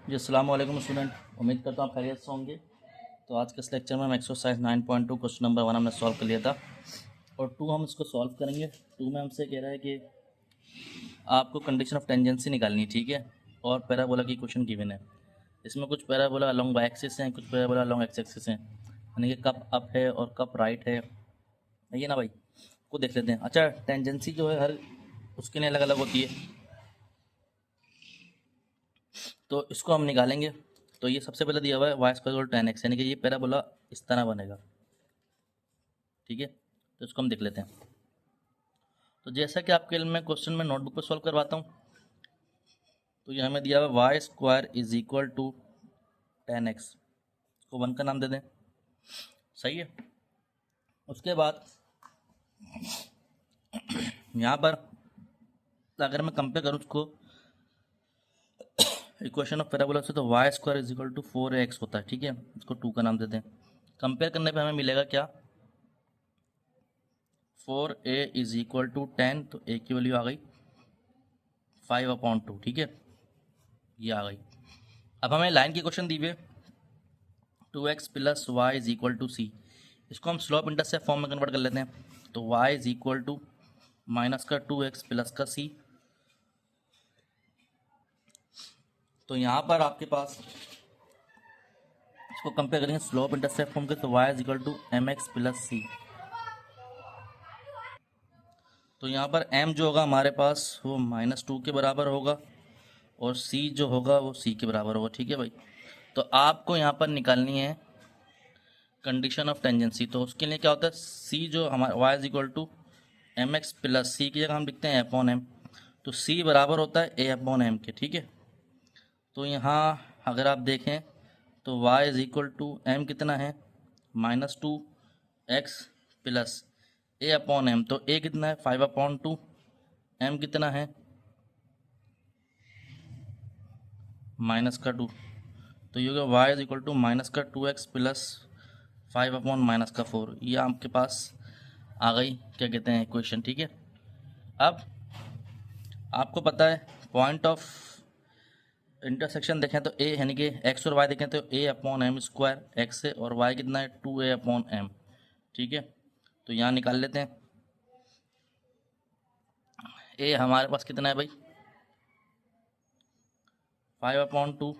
जी अस्सलाम वालेकुम स्टूडेंट, उम्मीद करता हूँ आप खैरियत से होंगे। तो आज के इस लेक्चर में हम एक्सरसाइज 9.2 क्वेश्चन नंबर 1 हमने सॉल्व कर लिया था और 2 हम इसको सॉल्व करेंगे। 2 में हमसे कह रहा है कि आपको कंडीशन ऑफ टेंजेंसी निकालनी है, ठीक है। और पैराबोला की क्वेश्चन गिवन है। इसमें कुछ पैराबोला अलॉन्ग वाई एक्सिस हैं, कुछ पैराबोला अलॉन्ग एक्स एक्सिस हैं, यानी कि कप अप है और कप राइट है ये ना भाई को देख लेते हैं। अच्छा, टेंजेंसी जो है हर उसके लिए अलग अलग होती है, तो इसको हम निकालेंगे। तो ये सबसे पहले दिया हुआ है वाई स्क्वायर 10x, यानी कि ये पैराबोला इस तरह बनेगा, ठीक है। तो इसको हम देख लेते हैं। तो जैसा कि आपके लिए मैं क्वेश्चन में नोटबुक पर सॉल्व करवाता हूँ, तो ये हमें दिया हुआ y square is equal to 10x, को 1 का नाम दे दें, सही है। उसके बाद यहाँ पर अगर मैं कंपेयर करूँ उसको इक्वेशन ऑफ पैराबोला से, तो y square is equal to 4x होता है, ठीक है। इसको 2 का नाम दे दें। कंपेयर करने पे हमें मिलेगा क्या, 4a इज इक्वल टू 10, तो a की वैल्यू आ गई 5/2, ठीक है, ये आ गई। अब हमें लाइन की क्वेश्चन दी हुई 2x plus y is equal to c, इसको हम स्लोप इंटरसेप्ट फॉर्म में कन्वर्ट कर लेते हैं। तो y is equal to minus का 2x प्लस का c। तो यहाँ पर आपके पास इसको कंपेयर करेंगे स्लोप इंटरसेप्ट फॉर्म के, तो y is equal to mx plus c। तो यहाँ पर m जो होगा हमारे पास वो -2 के बराबर होगा और c जो होगा वो c के बराबर होगा, ठीक है भाई। तो आपको यहाँ पर निकालनी है कंडीशन ऑफ टेंजेंसी। तो उसके लिए क्या होता है, c जो हमारा y is equal to mx plus c की जगह हम लिखते हैं f/m, तो c बराबर होता है a/m के, ठीक है। तो यहाँ अगर आप देखें तो y is equal to m कितना है -2x प्लस a/m, तो a कितना है 5/2, m कितना है -2, तो ये होगा y is equal to -2x plus 5/-4। ये आपके पास आ गई, क्या कहते हैं, इक्वेशन, ठीक है। अब आपको पता है पॉइंट ऑफ इंटरसेक्शन देखें तो a यानी कि x और y देखें तो a/m², x है और y कितना है 2a/m, ठीक है। तो यहाँ निकाल लेते हैं। a हमारे पास कितना है भाई 5/2,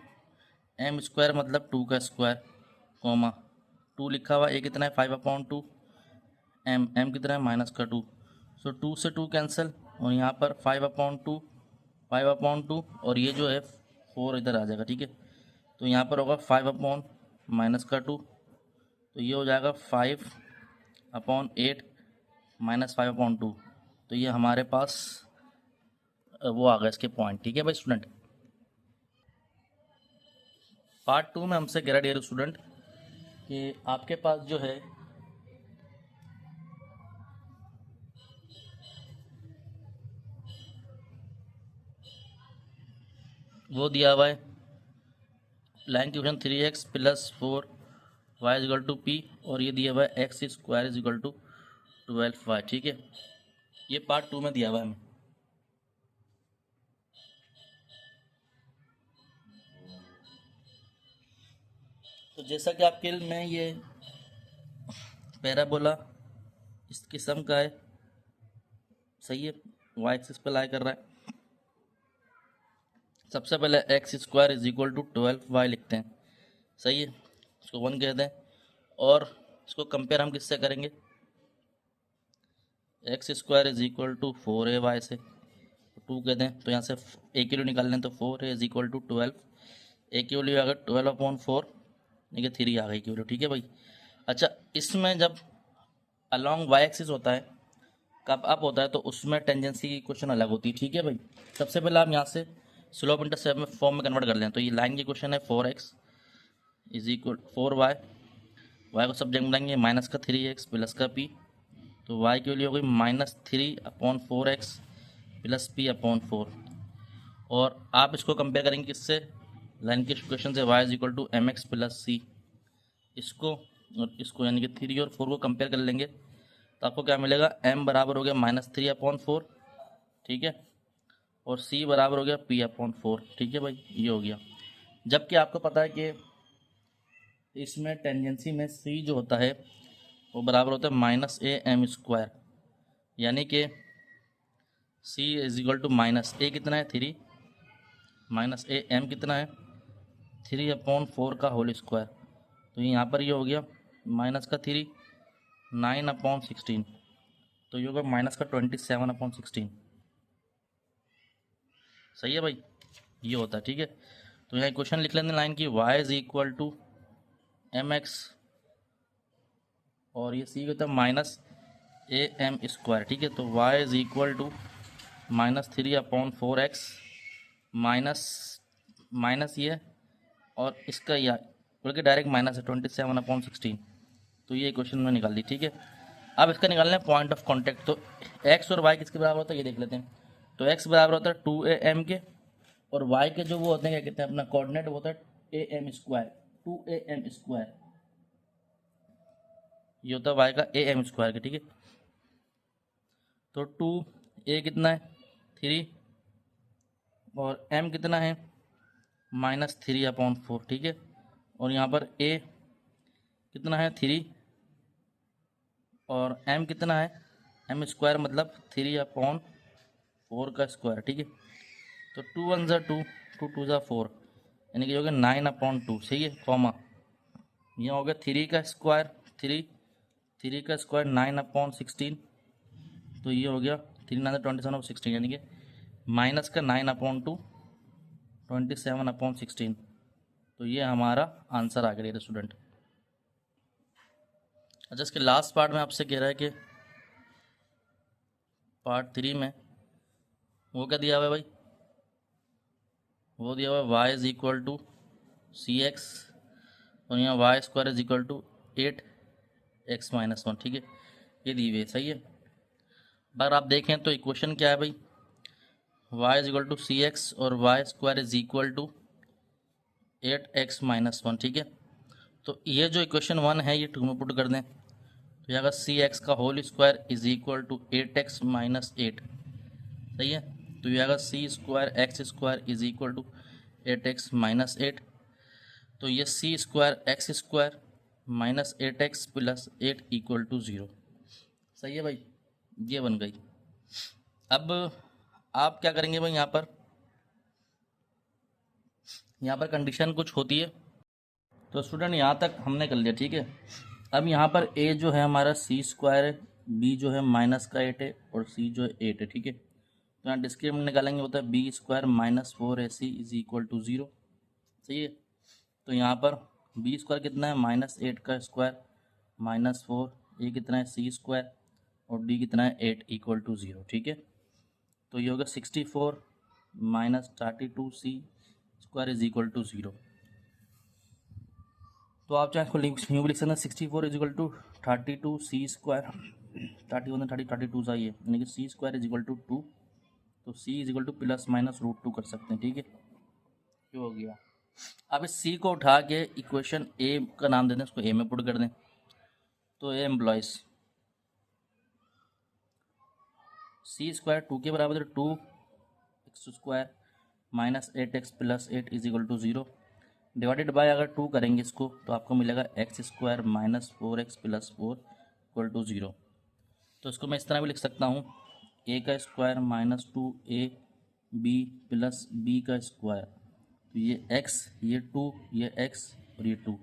m² मतलब 2 का स्क्वायर, कोमा 2 लिखा हुआ, a कितना है 5/2, m कितना है -2, सो 2 से 2 कैंसिल और यहाँ पर 5/2 और ये जो है 4 इधर आ जाएगा, ठीक है। तो यहाँ पर होगा 5/-2, तो ये हो जाएगा 5/8 -5/2। तो ये हमारे पास वो आ गया इसके पॉइंट, ठीक है भाई स्टूडेंट। पार्ट 2 में हमसे कह रहा डियर स्टूडेंट कि आपके पास जो है वो दिया हुआ है लाइन की question 3x plus 4 y is equal to p, और ये दिया हुआ है x square is equal to 12y, ठीक है। ये पार्ट 2 में दिया हुआ है हमें। तो जैसा कि आपके में ये पैराबोला इस किस्म का है, सही है, y एक्सिस पे लाई कर रहा है। सबसे पहले x square is equal to 12y लिखते हैं, सही है, इसको 1 कह दें। और इसको कंपेयर हम किससे करेंगे, x square is equal to 4ay से 2 कह दें, तो यहाँ से a की वैल्यू निकाल लें तो 4a is equal to 12, a की वैल्यू आ गई 12/4, यानी कि 3 आ गई की वैल्यू, ठीक है भाई। अच्छा, इसमें जब अलॉन्ग वाई एक्सिस होता है, कब अप होता है, तो उसमें टेंजेंसी की क्वेश्चन अलग होती है, ठीक है भाई। सबसे पहले आप यहाँ से स्लोप इंटरसेप्ट में फॉर्म में कन्वर्ट कर लें। तो ये लाइन की क्वेश्चन है 4x is equal 4y, y को सब्जेक्ट बनाएंगे माइनस का 3x प्लस का p, तो y की वैल्यू हो गई -3/4x प्लस p/4। और आप इसको कंपेयर करेंगे किससे, लाइन के इक्वेशन से y is equal to mx plus c। इसको और इसको यानी कि 3 और 4 को कंपेयर कर लेंगे तो आपको क्या मिलेगा, m बराबर हो गया -3/4, ठीक है, और c बराबर हो गया p/4, ठीक है भाई, ये हो गया। जबकि आपको पता है कि इसमें टेंजेंसी में सी जो होता है वो बराबर होता है माइनस ए एम स्क्वायर, यानी कि सी इज इक्वल टू माइनस ए कितना है 3 माइनस ए एम कितना है 3/4 का होल स्क्वायर। तो यहाँ पर ये हो गया माइनस का 3 9/16, तो ये होगा माइनस का 27/16। सही है भाई, ये होता है। ठीक है, तो यहाँ क्वेश्चन लिख लेते हैं लाइन की y is equal to m x और ये सी होता है माइनस ए एम स्क्वायर। ठीक है, तो y is equal to -3/4x minus minus ये और इसका या बल्कि डायरेक्ट माइनस है 27/16। तो ये क्वेश्चन में निकाल दी। ठीक है, अब इसका निकालना है पॉइंट ऑफ कांटेक्ट। तो x और y किसके बराबर होता है ये देख लेते हैं। तो x बराबर होता है 2am के और y के जो वो होते हैं क्या कहते हैं अपना कोऑर्डिनेट वो होता है am स्क्वायर 2am स्क्वायर, ये होता है y का am स्क्वायर के। ठीक है, तो 2a कितना है 3 और m कितना है -3/4। ठीक है, और यहाँ पर a कितना है 3 और m कितना है m स्क्वायर मतलब 3/4 का स्क्वायर। ठीक है, तो 2 1 ज़ा 2 2 2 ज़ा 4 यानी कि हो गया 9/2। सही है, कॉमा यहाँ हो गया 3 का स्क्वायर 3 का स्क्वायर 9/16, तो ये हो गया 3 9 27/16 यानी कि माइनस का 9/2 27/16। तो ये हमारा आंसर आ गया स्टूडेंट। अच्छा, इसके लास्ट पार्ट में आपसे कह रहा है कि पार्ट 3 में वो क्या दिया हुआ है भाई, वो दिया हुआ है y is equal to c x और यहाँ y square is equal to 8x-1। ठीक है, ये दी हुई है। सही है, अगर आप देखें तो इक्वेशन क्या है भाई, y is equal to c x और y square is equal to 8x-1। ठीक है, तो ये जो इक्वेशन 1 है ये 2 में पुट कर दें, तो यहाँ का सी एक्स का whole square is equal to 8x-8। सही है, तो यहाँ का c square x square is equal to 8x-8। तो ये c square x square -8x + 8 equal to 0। सही है भाई, ये बन गई। अब आप क्या करेंगे भाई, यहाँ पर कंडीशन कुछ होती है। तो स्टूडेंट यहाँ तक हमने कर लिया। ठीक है, अब यहाँ पर a जो है हमारा सी स्क्वायर है, b जो है -8 है और c जो है 8 है। ठीक है, तो यहाँ डिस्क्रिमिनेंट निकालेंगे होता है b square -4ac is equal to 0। सही है, तो यहाँ पर b स्क्वायर कितना है -8 का स्क्वायर -4, a कितना है c स्क्वायर और d कितना है 8 इक्वल टू 0। ठीक है, तो ये होगा 64 -32c square is equal to 0। तो आप चाहे यूँ भी लिख सकते हैं 64 is equal to 32c square 31 32 सा ये यानी कि c square is equal to 2, तो c इज इक्वल टू +-√2 कर सकते हैं। ठीक है, ये हो गया। अब इस c को उठा के इक्वेशन a का नाम दे दें, उसको a में पुट कर दें, तो a एम्प्लॉयज़ c स्क्वायर 2 के बराबर है 2x square -8x + 8 is equal to 0 divided by अगर 2 करेंगे इसको तो आपको मिलेगा x square -4x + 4 equal to 0। तो इसको मैं इस तरह भी लिख सकता हूँ a का स्क्वायर -2ab + b का स्क्वायर, तो ये x ये 2 ये x और ये 2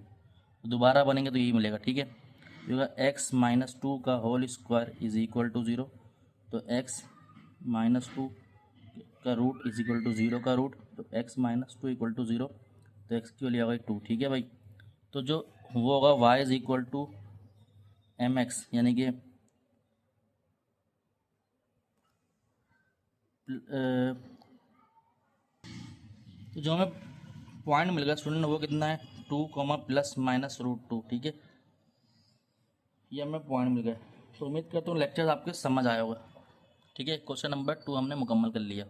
तो दोबारा बनेंगे तो यही मिलेगा। ठीक है, ये होगा x - 2 का whole square is equal to 0, तो x - 2 का रूट इज इक्वल टू 0 का रूट, तो x - 2 इक्वल टू 0, तो x की वैल्यू आ गई 2। ठीक है भाई, तो जो वो होगा y is equal to mx यानी कि तो जो हमें पॉइंट मिल गया स्टूडेंट वो कितना है 2, ±√2। ठीक है, ये हमें पॉइंट मिल गया। तो उम्मीद करता हूँ लेक्चर आपके समझ आया होगा। ठीक है, क्वेश्चन नंबर 2 हमने मुकम्मल कर लिया।